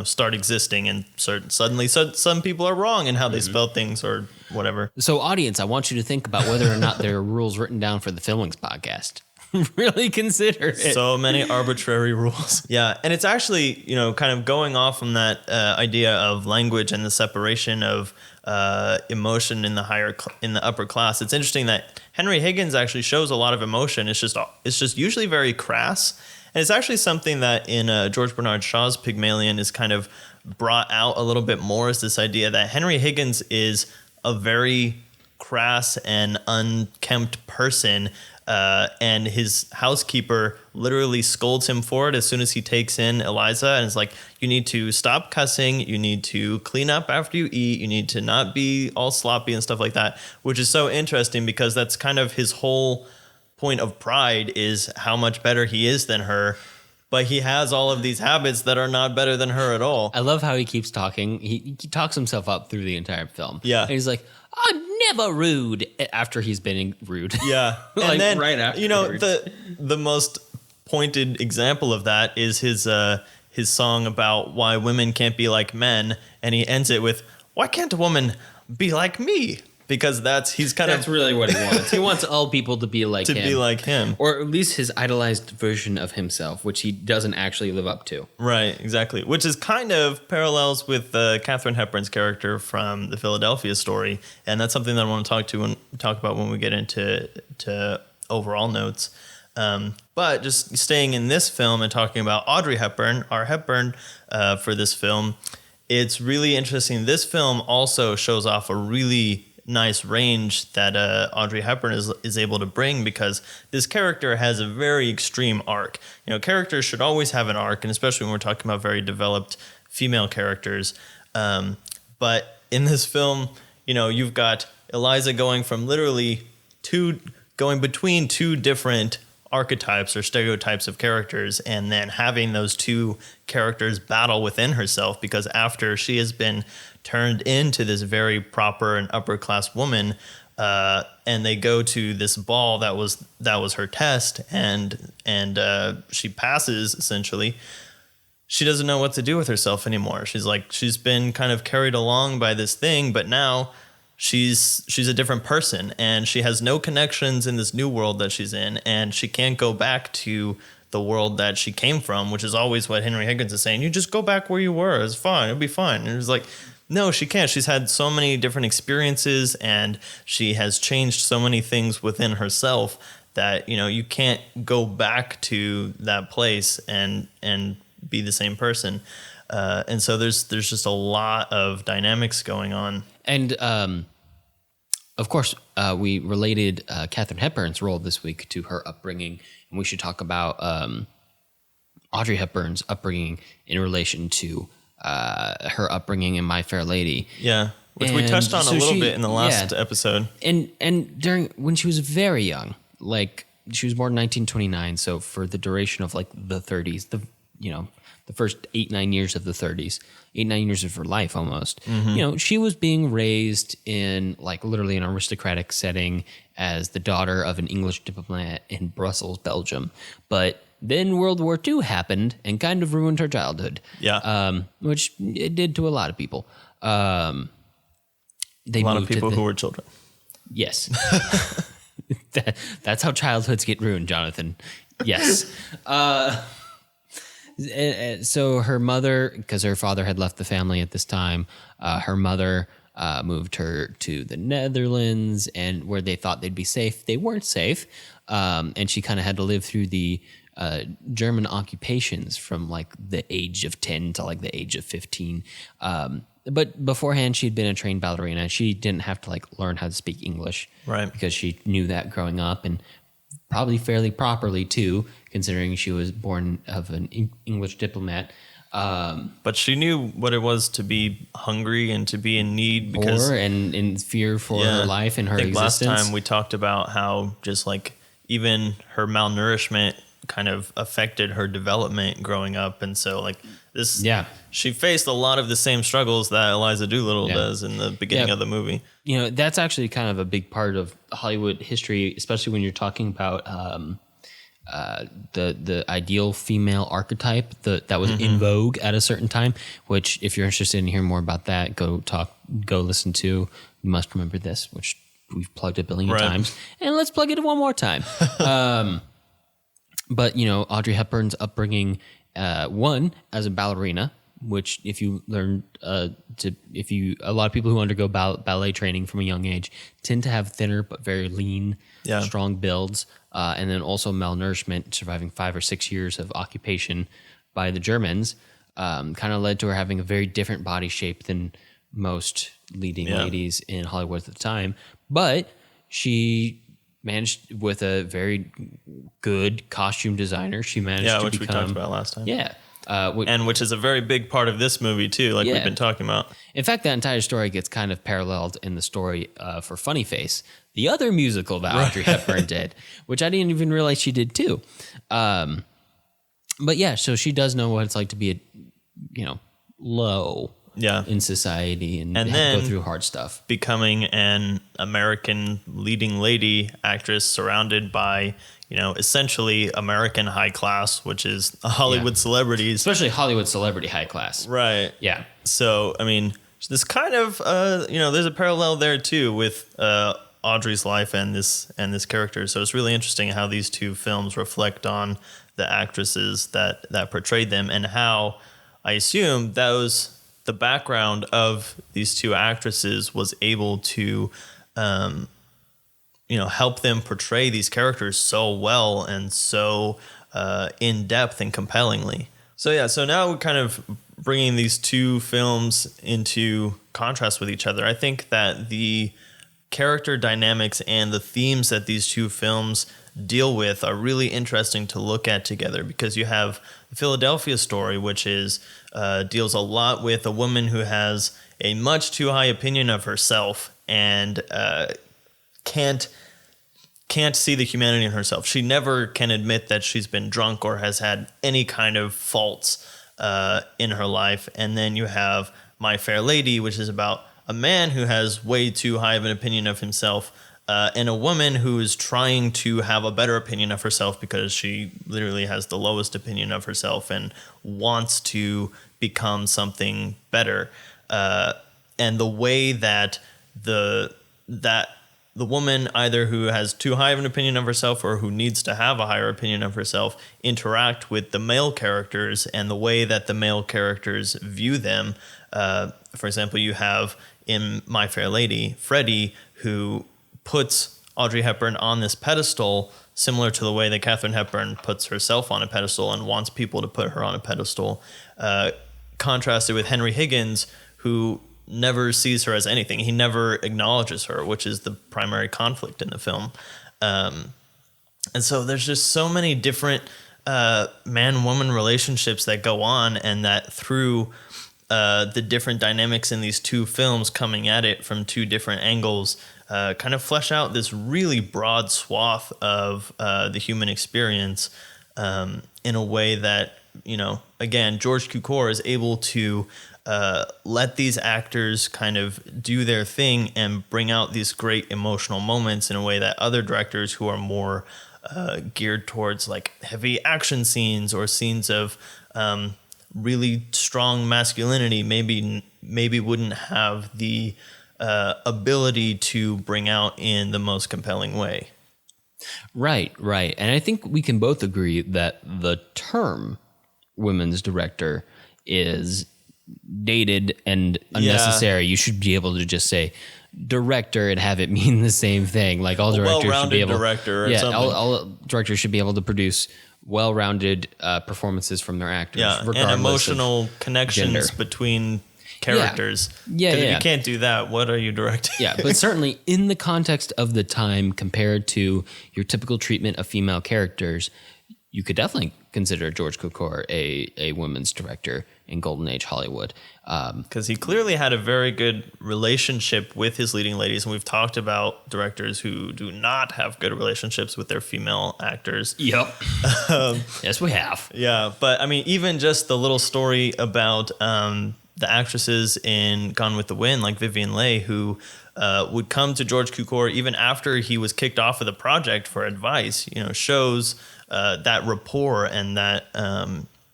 start existing, and suddenly some people are wrong in how they spell things or whatever. So, audience, I want you to think about whether or not there are rules written down for the Filmings podcast. Really consider it. So many arbitrary rules. Yeah, and it's actually, kind of going off from that idea of language and the separation of emotion in the upper class. It's interesting that Henry Higgins actually shows a lot of emotion. It's just usually very crass, and it's actually something that in George Bernard Shaw's Pygmalion is kind of brought out a little bit more, is this idea that Henry Higgins is a very crass and unkempt person. And his housekeeper literally scolds him for it as soon as he takes in Eliza, and is like, you need to stop cussing, you need to clean up after you eat, you need to not be all sloppy and stuff like that, which is so interesting because that's kind of his whole point of pride, is how much better he is than her. But he has all of these habits that are not better than her at all. I love how he keeps talking. He talks himself up through the entire film. Yeah. And he's like, I never rude after he's been rude. Yeah. Like, and then, right after. the most pointed example of that is his song about why women can't be like men. And he ends it with, why can't a woman be like me? Because that's really what he wants. He wants all people to be like him. be like him. Or at least his idolized version of himself, which he doesn't actually live up to. Right, exactly. Which is kind of parallels with Katharine Hepburn's character from the Philadelphia Story, and that's something that I want to talk about when we get into overall notes. But just staying in this film and talking about Audrey Hepburn, our Hepburn for this film, it's really interesting. This film also shows off a really nice range that Audrey Hepburn is able to bring, because this character has a very extreme arc. You know, characters should always have an arc, and especially when we're talking about very developed female characters. But in this film, you know, you've got Eliza going from literally going between two different archetypes or stereotypes of characters, and then having those two characters battle within herself, because after she has been turned into this very proper and upper class woman, and they go to this ball that was her test, and she passes essentially. She doesn't know what to do with herself anymore. She's been kind of carried along by this thing, but now she's a different person, and she has no connections in this new world that she's in, and she can't go back to the world that she came from, which is always what Henry Higgins is saying. You just go back where you were. It's fine. It'll be fine. And it's like, no, she can't. She's had so many different experiences, and she has changed so many things within herself that, you know, you can't go back to that place and be the same person. And so there's just a lot of dynamics going on. And of course, we related Katharine Hepburn's role this week to her upbringing, and we should talk about Audrey Hepburn's upbringing in relation to her upbringing in My Fair Lady. Yeah, which we touched on a little bit in the last episode. And during when she was very young, like she was born in 1929, so for the duration of like the 30s, the first 8-9 years of the 30s, 8-9 years of her life almost. Mm-hmm. You know, she was being raised in like literally an aristocratic setting as the daughter of an English diplomat in Brussels, Belgium. But then World War II happened and kind of ruined her childhood. Yeah. Which it did to a lot of people. A lot of people who were children. Yes. That's how childhoods get ruined, Jonathan. Yes. So her mother, because her father had left the family at this time, her mother moved her to the Netherlands, and where they thought they'd be safe, they weren't safe. And she kind of had to live through the German occupations from like the age of 10 to like the age of 15. But beforehand, she'd been a trained ballerina. She didn't have to like learn how to speak English, right? Because she knew that growing up, and probably fairly properly too, considering she was born of an English diplomat. But she knew what it was to be hungry and to be in need, because and in fear for her life and her existence. Last time we talked about how just like even her malnourishment kind of affected her development growing up, and so like this, she faced a lot of the same struggles that Eliza Doolittle does in the beginning of the movie. You know, that's actually kind of a big part of Hollywood history, especially when you're talking about the ideal female archetype that was in vogue at a certain time. Which, if you're interested in hearing more about that, go listen to You Must Remember This, which we've plugged a billion times, and let's plug it one more time. But, you know, Audrey Hepburn's upbringing, one, as a ballerina, which if you learn a lot of people who undergo ballet training from a young age tend to have thinner but very lean, strong builds, and then also malnourishment, surviving 5 or 6 years of occupation by the Germans, kind of led to her having a very different body shape than most leading ladies in Hollywood at the time. But she managed, with a very good costume designer, she managed to which become, we talked about last time. Yeah. And which is a very big part of this movie too, like we've been talking about. In fact, that entire story gets kind of paralleled in the story for Funny Face, the other musical that Audrey Hepburn did, which I didn't even realize she did too. But yeah, so she does know what it's like to be low. in society and And have to then go through hard stuff. becoming an American leading lady actress surrounded by, essentially American high class, which is Hollywood celebrities. Especially Hollywood celebrity high class. Right. Yeah. So, I mean, this kind of, there's a parallel there too with Audrey's life and this character. So it's really interesting how these two films reflect on the actresses that portrayed them, and how I assume the background of these two actresses was able to, help them portray these characters so well and so in depth and compellingly. So now we're kind of bringing these two films into contrast with each other. I think that the character dynamics and the themes that these two films deal with are really interesting to look at together, because you have the Philadelphia story, which is deals a lot with a woman who has a much too high opinion of herself and can't see the humanity in herself. She never can admit that she's been drunk or has had any kind of faults in her life. And then you have My Fair Lady, which is about a man who has way too high of an opinion of himself, and a woman who is trying to have a better opinion of herself because she literally has the lowest opinion of herself and wants to become something better. And the way that the woman, either who has too high of an opinion of herself or who needs to have a higher opinion of herself, interact with the male characters, and the way that the male characters view them. For example, you have in My Fair Lady, Freddie, who puts Audrey Hepburn on this pedestal, similar to the way that Katharine Hepburn puts herself on a pedestal and wants people to put her on a pedestal, contrasted with Henry Higgins, who never sees her as anything. He never acknowledges her, which is the primary conflict in the film. And so there's just so many different man-woman relationships that go on, and that through the different dynamics in these two films coming at it from two different angles kind of flesh out this really broad swath of the human experience in a way that, again, George Cukor is able to let these actors kind of do their thing and bring out these great emotional moments in a way that other directors who are more geared towards like heavy action scenes or scenes of really strong masculinity maybe wouldn't have the ability to bring out in the most compelling way. Right. And I think we can both agree that the term women's director is dated and unnecessary. You should be able to just say director and have it mean the same thing. Like all directors should be able director or something. all directors should be able to produce well-rounded performances from their actors, regardless and emotional connections gender. Between characters. Yeah. If you can't do that, what are you directing? Yeah, but certainly in the context of the time compared to your typical treatment of female characters, you could definitely consider George Cukor a women's director in Golden Age Hollywood. Because he clearly had a very good relationship with his leading ladies. And we've talked about directors who do not have good relationships with their female actors. Yep. Yes, we have. Yeah. But I mean, even just the little story about the actresses in Gone with the Wind, like Vivien Leigh, who would come to George Cukor even after he was kicked off of the project for advice, shows that rapport and that,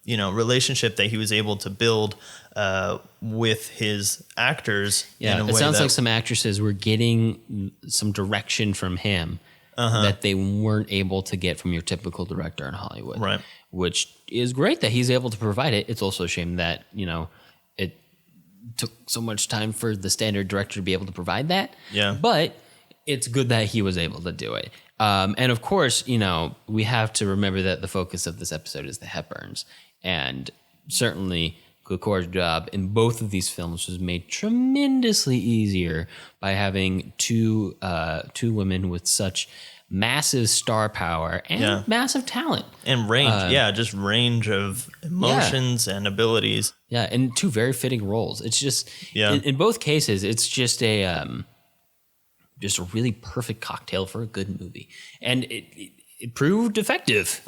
relationship that he was able to build with his actors. Yeah, in a it way sounds that, like some actresses were getting some direction from him that they weren't able to get from your typical director in Hollywood. Right. Which is great that he's able to provide it. It's also a shame that, it took so much time for the standard director to be able to provide that. Yeah. But it's good that he was able to do it. And of course, we have to remember that the focus of this episode is the Hepburns. And certainly Cukor's job in both of these films was made tremendously easier by having two women with such massive star power and massive talent. And range. Just range of emotions and abilities. Yeah, and two very fitting roles. It's just, in both cases, it's just a really perfect cocktail for a good movie. And it proved effective.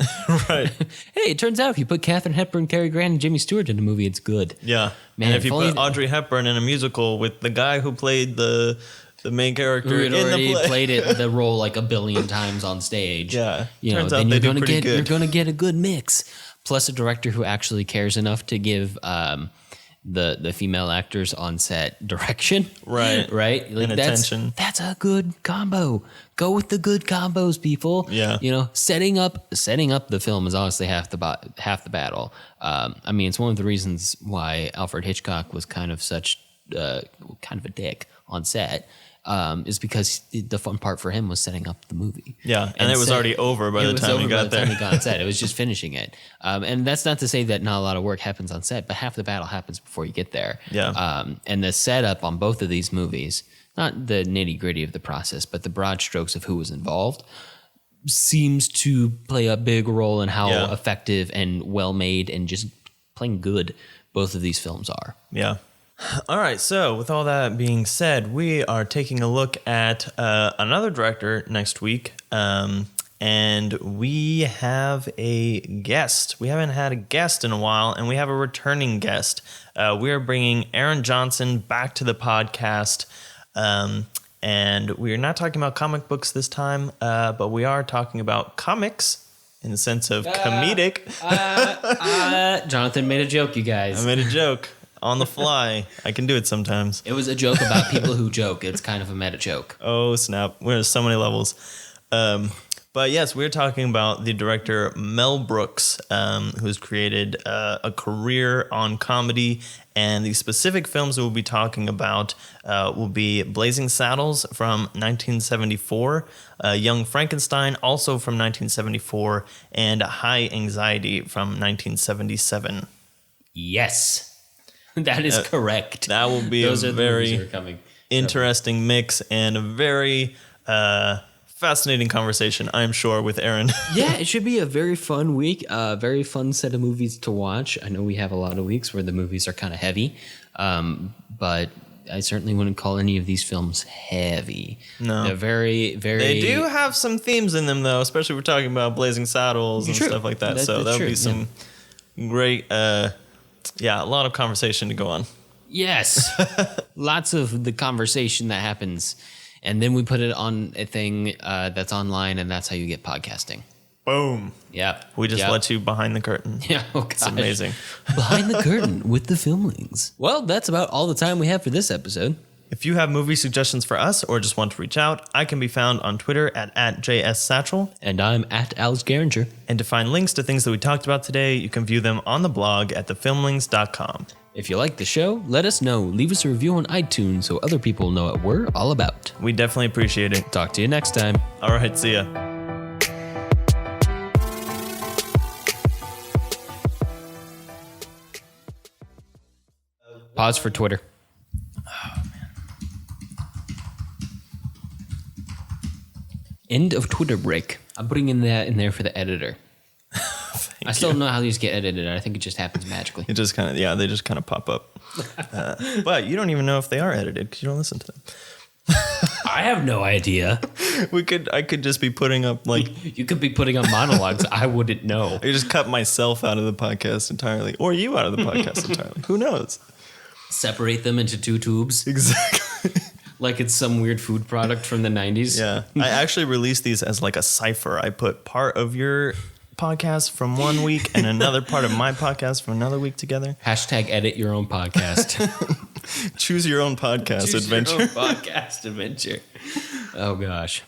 Right. Hey, it turns out if you put Katharine Hepburn, Cary Grant, and Jimmy Stewart in a movie, it's good. Yeah. Man, and if you only put Audrey Hepburn in a musical with the guy who played the main character who had in already the play. played the role like a billion times on stage. Yeah. You know, Turns then out they you're do gonna pretty get good. you're gonna get a good mix. Plus a director who actually cares enough to give the female actors on set direction. Right. Right? Like And attention. That's a good combo. Go with the good combos, people. Yeah. You know, setting up the film is honestly half the battle. I mean, it's one of the reasons why Alfred Hitchcock was kind of a dick on set. Is because the fun part for him was setting up the movie. Yeah, and it was already over by the time he got there. He got on set. It was just finishing it. And that's not to say that not a lot of work happens on set, but half the battle happens before you get there. Yeah. And the setup on both of these movies, not the nitty gritty of the process, but the broad strokes of who was involved, seems to play a big role in how effective and well made and just plain good both of these films are. Yeah. All right. So with all that being said, we are taking a look at another director next week. And we have a guest. We haven't had a guest in a while, and we have a returning guest. We are bringing Aaron Johnson back to the podcast. And we are not talking about comic books this time, but we are talking about comics in the sense of comedic. Jonathan made a joke, you guys. I made a joke. On the fly. I can do it sometimes. It was a joke about people who joke. It's kind of a meta joke. Oh, snap. We're at so many levels. But yes, we're talking about the director Mel Brooks, who's created a career on comedy. And the specific films that we'll be talking about will be Blazing Saddles from 1974, Young Frankenstein, also from 1974, and High Anxiety from 1977. Yes. That is correct. That will be Those a are the movies very that are coming. interesting mix and a very fascinating conversation, I'm sure, with Aaron. Yeah, it should be a very fun week. Very fun set of movies to watch. I know we have a lot of weeks where the movies are kind of heavy, but I certainly wouldn't call any of these films heavy. No. They're very, very... They do have some themes in them, though, especially if we're talking about Blazing Saddles and True. stuff like that. That's So that'll true, be some great, a lot of conversation to go on. Yes. Lots of the conversation that happens. And then we put it on a thing that's online, and that's how you get podcasting. Boom. Yeah. We just let you behind the curtain. Yeah, oh gosh. It's amazing. Behind the curtain with the filmlings. Well, that's about all the time we have for this episode. If you have movie suggestions for us or just want to reach out, I can be found on Twitter at JSSatchel. And I'm at Alex Garinger. And to find links to things that we talked about today, you can view them on the blog at thefilmlings.com. If you like the show, let us know. Leave us a review on iTunes so other people know what we're all about. We definitely appreciate it. Talk to you next time. All right, see ya. Pause for Twitter. End of Twitter break. I'm putting that in there for the editor. I still don't know how these get edited. I think it just happens magically. It just kind of, they just kind of pop up. But you don't even know if they are edited because you don't listen to them. I have no idea. I could just be putting up You could be putting on monologues. I wouldn't know. I just cut myself out of the podcast entirely, or you out of the podcast entirely. Who knows? Separate them into two tubes. Exactly. Like it's some weird food product from the 90s. Yeah. I actually released these as like a cipher. I put part of your podcast from one week and another part of my podcast from another week together. Hashtag edit your own podcast. Choose your own podcast adventure. Your own podcast adventure. Oh gosh.